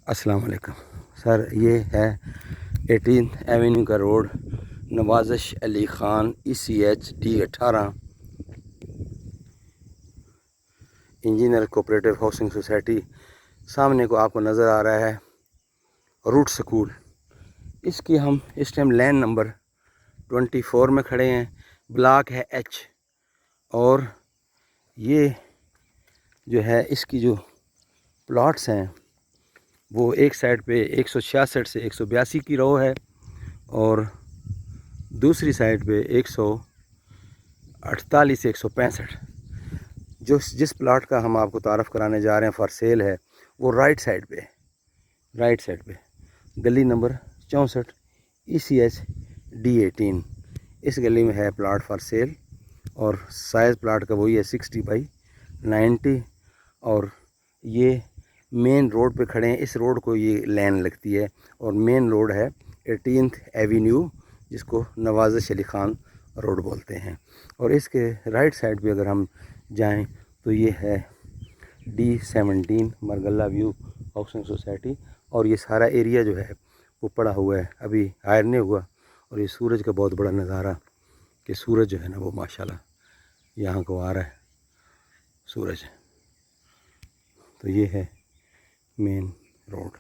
अस्सलाम वालेकुम सर, ये है 18th एवेन्यू का road, Nawazish Ali Khan ECH D18 engineer cooperative housing society. सामने को आपको नज़र आ रहा है रूट स्कूल। इसकी हम इस टाइम लैंड नंबर 24 में खड़े हैं। ब्लॉक है H और ये जो है इसकी जो प्लॉट्स हैं वो एक साइड पे 166 से 182 की रो है और दूसरी साइड पे 148 से 165। जो जिस प्लाट का हम आपको तारफ़ कराने जा रहे हैं फॉर सेल है वो राइट साइड पे गली नंबर 64 ECH D18 इस गली में है प्लाट फॉर सेल। और साइज़ प्लाट का वही है 60/90 और ये मेन रोड पे खड़े हैं। इस रोड को ये लैन लगती है और मेन रोड है 18th एवेन्यू जिसको नवाज़िश अली ख़ान रोड बोलते हैं। और इसके राइट साइड पे अगर हम जाएं तो ये है D17 Margalla view housing society. और ये सारा एरिया जो है वो पड़ा हुआ है, अभी हायर नहीं हुआ। और ये सूरज का बहुत बड़ा नज़ारा कि सूरज जो है ना वो माशाल्लाह यहाँ को आ रहा है सूरज। तो ये है मेन रोड।